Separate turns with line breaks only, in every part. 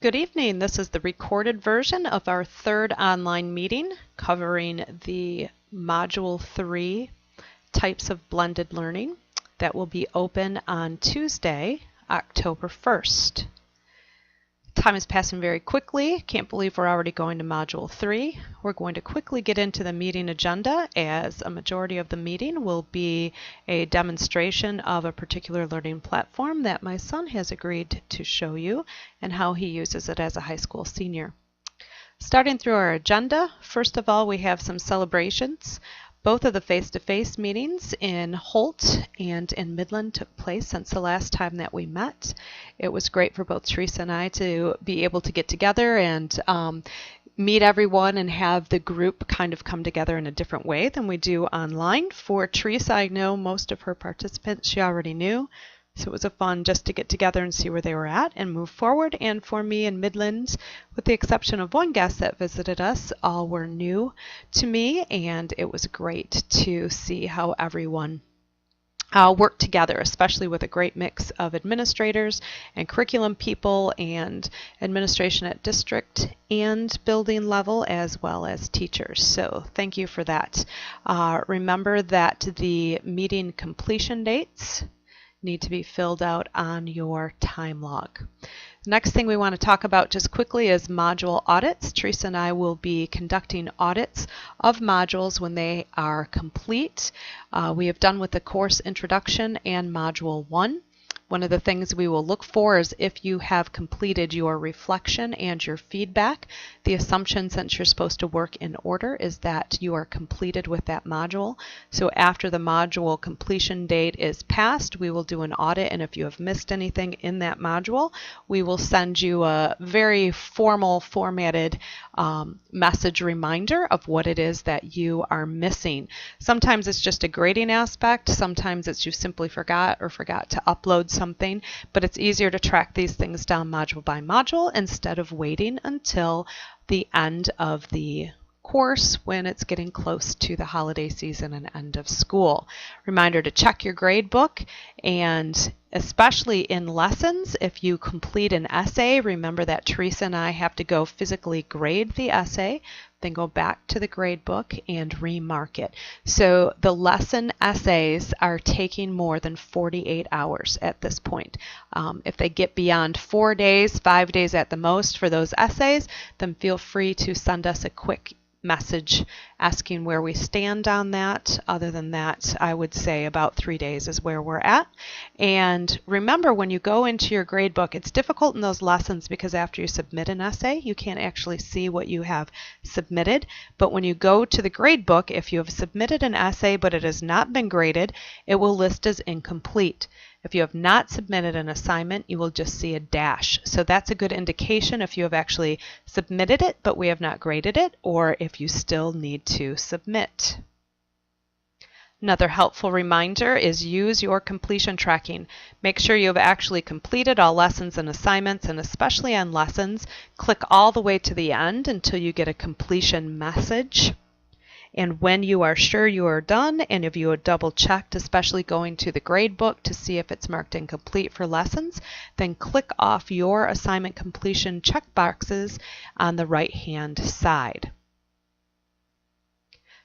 Good evening. This is the recorded version of our third online meeting covering the Module 3 types of blended learning that will be open on Tuesday, October 1st. Time is passing very quickly. Can't believe we're already going to Module 3. We're going to quickly get into the meeting agenda, as a majority of the meeting will be a demonstration of a particular learning platform that my son has agreed to show you and how he uses it as a high school senior. Starting through our agenda, first of all, we have some celebrations. Both of the face-to-face meetings in Holt and in Midland took place since the last time that we met. It was great for both Teresa and I to be able to get together and meet everyone and have the group kind of come together in a different way than we do online. For Teresa, I know most of her participants she already knew, so it was a fun just to get together and see where they were at and move forward. And for me in Midland, with the exception of one guest that visited us, all were new to me, and it was great to see how everyone worked together, especially with a great mix of administrators and curriculum people and administration at district and building level, as well as teachers. So thank you for that. Remember that the meeting completion dates need to be filled out on your time log. Next thing we want to talk about just quickly is module audits. Teresa and I will be conducting audits of modules when they are complete. We have done with the course introduction and module 1. One of the things we will look for is if you have completed your reflection and your feedback. The assumption, since you're supposed to work in order, is that you are completed with that module. So after the module completion date is passed, we will do an audit, and if you have missed anything in that module, we will send you a very formal, formatted message reminder of what it is that you are missing. Sometimes it's just a grading aspect, sometimes it's you simply forgot to upload something, but it's easier to track these things down module by module instead of waiting until the end of the course when it's getting close to the holiday season and end of school. Reminder to check your grade book, and especially in lessons, if you complete an essay, remember that Teresa and I have to go physically grade the essay, then go back to the grade book and remark it. So the lesson essays are taking more than 48 hours at this point. If they get beyond 4 days, 5 days at the most for those essays, then feel free to send us a quick message asking where we stand on that. Other than that, I would say about 3 days is where we're at. And remember, when you go into your grade book, it's difficult in those lessons because after you submit an essay, you can't actually see what you have submitted. But when you go to the grade book, if you have submitted an essay but it has not been graded, it will list as incomplete. If you have not submitted an assignment, you will just see a dash. So that's a good indication if you have actually submitted it, but we have not graded it, or if you still need to submit. Another helpful reminder is use your completion tracking. Make sure you have actually completed all lessons and assignments, and especially on lessons, click all the way to the end until you get a completion message. And when you are sure you are done, and if you have double checked, especially going to the grade book to see if it's marked incomplete for lessons, then click off your assignment completion checkboxes on the right hand side.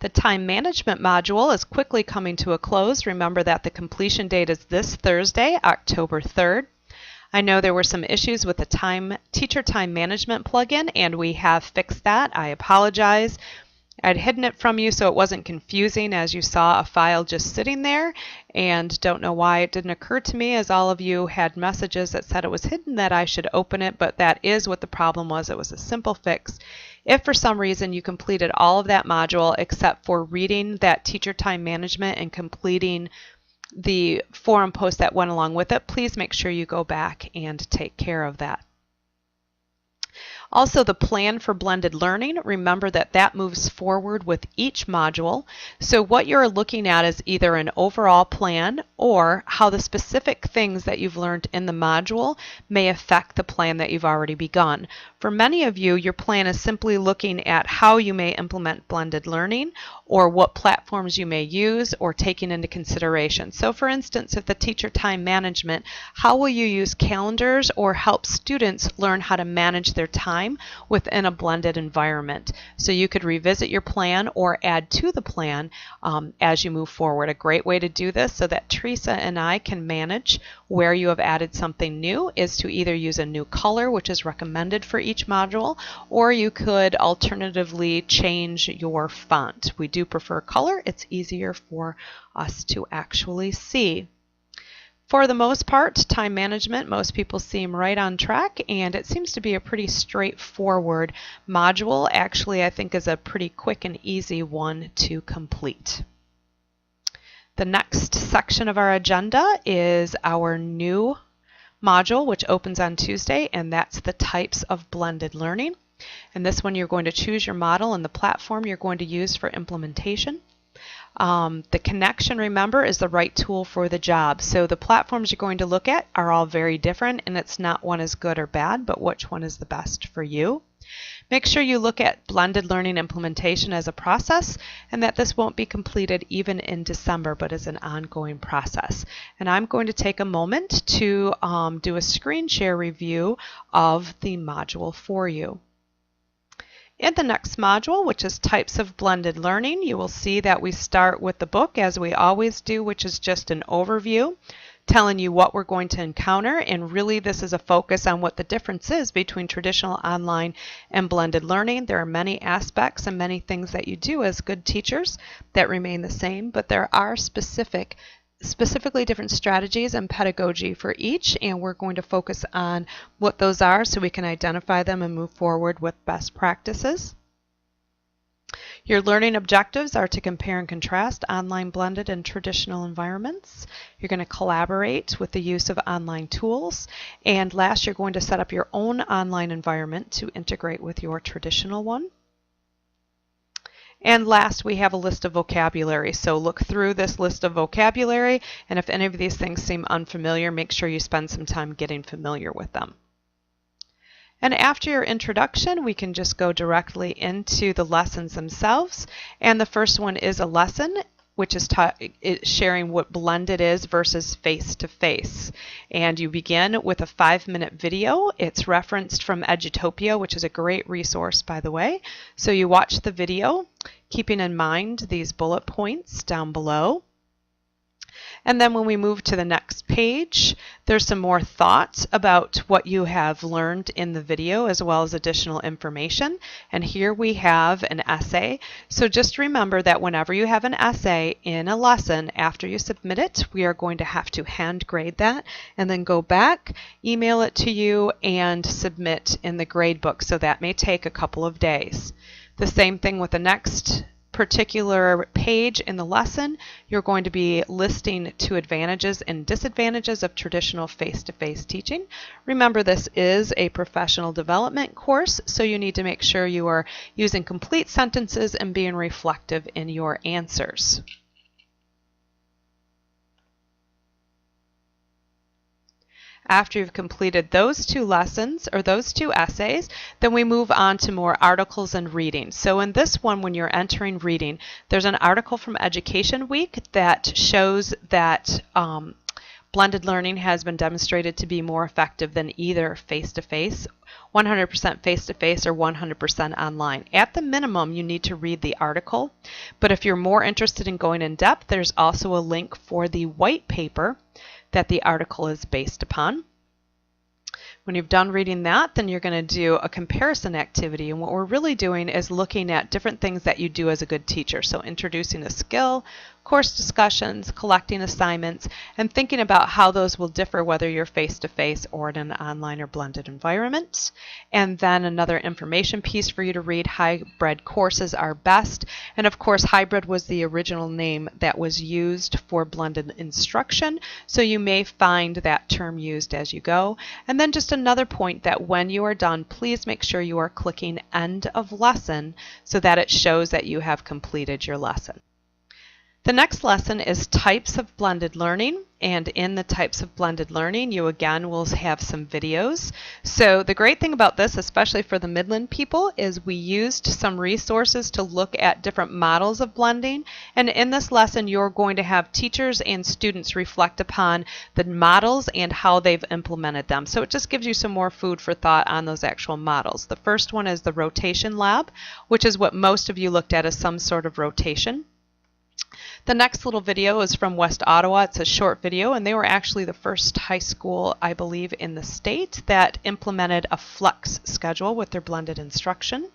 The time management module is quickly coming to a close. Remember that the completion date is this Thursday, October 3rd. I know there were some issues with the teacher time management plugin, and we have fixed that. I apologize. I'd hidden it from you so it wasn't confusing, as you saw a file just sitting there, and don't know why it didn't occur to me, as all of you had messages that said it was hidden, that I should open it, but that is what the problem was. It was a simple fix. If for some reason you completed all of that module except for reading that teacher time management and completing the forum post that went along with it, please make sure you go back and take care of that. Also, the plan for blended learning, remember that that moves forward with each module. So what you're looking at is either an overall plan or how the specific things that you've learned in the module may affect the plan that you've already begun. For many of you, your plan is simply looking at how you may implement blended learning or what platforms you may use or taking into consideration. So for instance, if the teacher time management, how will you use calendars or help students learn how to manage their time within a blended environment? So you could revisit your plan or add to the plan as you move forward. A great way to do this so that Teresa and I can manage where you have added something new is to either use a new color, which is recommended for each module, or you could alternatively change your font. We do prefer color. It's easier for us to actually see. For the most part, time management, most people seem right on track, and it seems to be a pretty straightforward module. Actually, I think is a pretty quick and easy one to complete. The next section of our agenda is our new module, which opens on Tuesday, and that's the types of blended learning. And this one, you're going to choose your model and the platform you're going to use for implementation. The connection, remember, is the right tool for the job. So the platforms you're going to look at are all very different, and it's not one is good or bad, but which one is the best for you. Make sure you look at blended learning implementation as a process and that this won't be completed even in December, but is an ongoing process. And I'm going to take a moment to do a screen share review of the module for you. In the next module, which is types of blended learning, you will see that we start with the book as we always do, which is just an overview, telling you what we're going to encounter, and really this is a focus on what the difference is between traditional online and blended learning. There are many aspects and many things that you do as good teachers that remain the same, but there are specifically different strategies and pedagogy for each, and we're going to focus on what those are so we can identify them and move forward with best practices. Your learning objectives are to compare and contrast online blended and traditional environments. You're going to collaborate with the use of online tools. And last, you're going to set up your own online environment to integrate with your traditional one. And last, we have a list of vocabulary. So look through this list of vocabulary, and if any of these things seem unfamiliar, make sure you spend some time getting familiar with them. And after your introduction, we can just go directly into the lessons themselves. And the first one is a lesson, which is sharing what blended is versus face-to-face. And you begin with a 5-minute video. It's referenced from Edutopia, which is a great resource, by the way. So you watch the video, keeping in mind these bullet points down below. And then when we move to the next page, there's some more thoughts about what you have learned in the video as well as additional information. And here we have an essay. So just remember that whenever you have an essay in a lesson, after you submit it, we are going to have to hand grade that and then go back, email it to you, and submit in the grade book. So that may take a couple of days. The same thing with the next particular page in the lesson. You're going to be listing 2 advantages and disadvantages of traditional face-to-face teaching. Remember, this is a professional development course, so you need to make sure you are using complete sentences and being reflective in your answers. After you've completed those 2 lessons or those 2 essays, then we move on to more articles and reading. So in this one, when you're entering reading, there's an article from Education Week that shows that blended learning has been demonstrated to be more effective than either face-to-face, 100% face-to-face, or 100% online. At the minimum, you need to read the article, but if you're more interested in going in depth, there's also a link for the white paper that the article is based upon. When you've done reading that, then you're going to do a comparison activity, and what we're really doing is looking at different things that you do as a good teacher. So introducing a skill, course discussions, collecting assignments, and thinking about how those will differ whether you're face-to-face or in an online or blended environment. And then another information piece for you to read, hybrid courses are best. And of course, hybrid was the original name that was used for blended instruction, so you may find that term used as you go. And then just another point that when you are done, please make sure you are clicking End of Lesson so that it shows that you have completed your lesson. The next lesson is Types of Blended Learning, and in the Types of Blended Learning you again will have some videos. So the great thing about this, especially for the Midland people, is we used some resources to look at different models of blending, and in this lesson you're going to have teachers and students reflect upon the models and how they've implemented them. So it just gives you some more food for thought on those actual models. The first one is the rotation lab, which is what most of you looked at as some sort of rotation. The next little video is from West Ottawa. It's a short video, and they were actually the first high school, I believe, in the state that implemented a flex schedule with their blended instruction.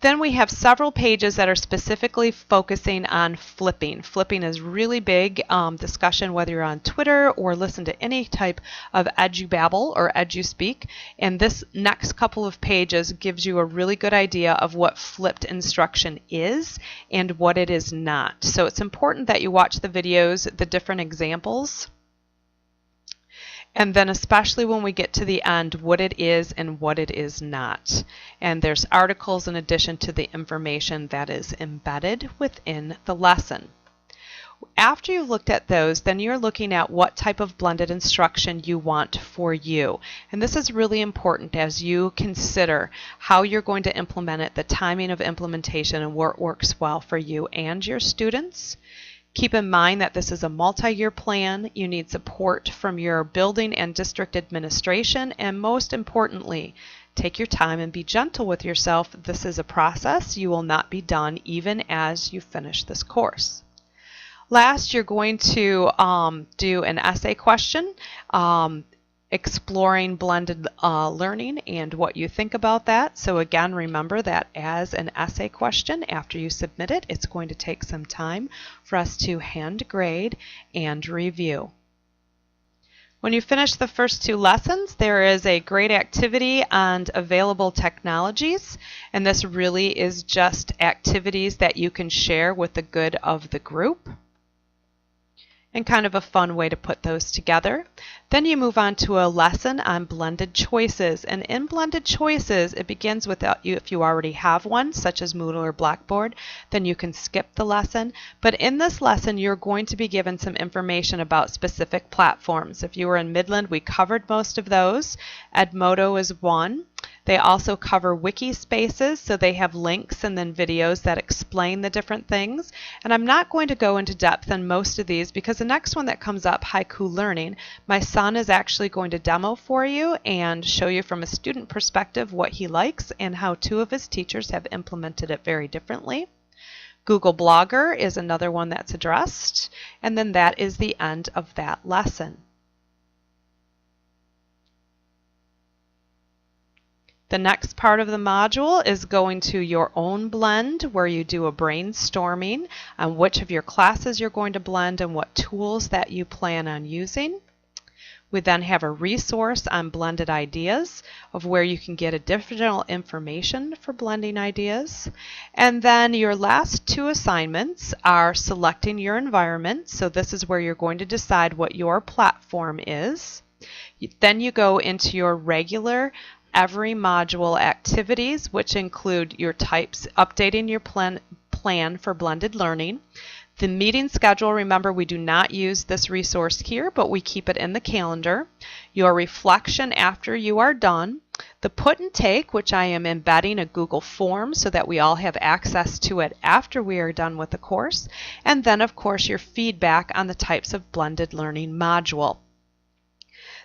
Then we have several pages that are specifically focusing on flipping. Flipping is really big discussion whether you're on Twitter or listen to any type of edubabble or eduspeak. And this next couple of pages gives you a really good idea of what flipped instruction is and what it is not. So it's important that you watch the videos, the different examples, and then especially when we get to the end, what it is and what it is not. And there's articles in addition to the information that is embedded within the lesson. After you've looked at those, then you're looking at what type of blended instruction you want for you. And this is really important as you consider how you're going to implement it, the timing of implementation, and what works well for you and your students. Keep in mind that this is a multi-year plan. You need support from your building and district administration, and most importantly, take your time and be gentle with yourself. This is a process. You will not be done even as you finish this course. Last, you're going to do an essay question exploring blended learning and what you think about that. So again, remember that as an essay question, after you submit it, it's going to take some time for us to hand grade and review. When you finish the first two lessons, there is a great activity on available technologies, and this really is just activities that you can share with the good of the group, and kind of a fun way to put those together. Then you move on to a lesson on blended choices. And in blended choices, it begins with if you already have one, such as Moodle or Blackboard, then you can skip the lesson. But in this lesson, you're going to be given some information about specific platforms. If you were in Midland, we covered most of those. Edmodo is one. They also cover wiki spaces, so they have links and then videos that explain the different things. And I'm not going to go into depth on most of these because the next one that comes up, Haiku Learning, my son is actually going to demo for you and show you from a student perspective what he likes and how two of his teachers have implemented it very differently. Google Blogger is another one that's addressed, and then that is the end of that lesson. The next part of the module is going to your own blend, where you do a brainstorming on which of your classes you're going to blend and what tools that you plan on using. We then have a resource on blended ideas of where you can get additional information for blending ideas. And then your last two assignments are selecting your environment. So this is where you're going to decide what your platform is. Then you go into your regular every module activities, which include your types, updating your plan for blended learning. The meeting schedule, remember we do not use this resource here, but we keep it in the calendar. Your reflection after you are done. The put and take, which I am embedding a Google form so that we all have access to it after we are done with the course. And then of course your feedback on the types of blended learning module.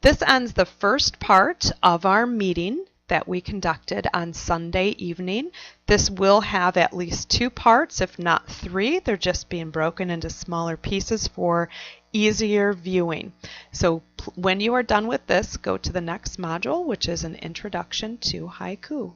This ends the first part of our meeting that we conducted on Sunday evening. This will have at least 2 parts, if not 3. They're just being broken into smaller pieces for easier viewing. So when you are done with this, go to the next module, which is an introduction to haiku.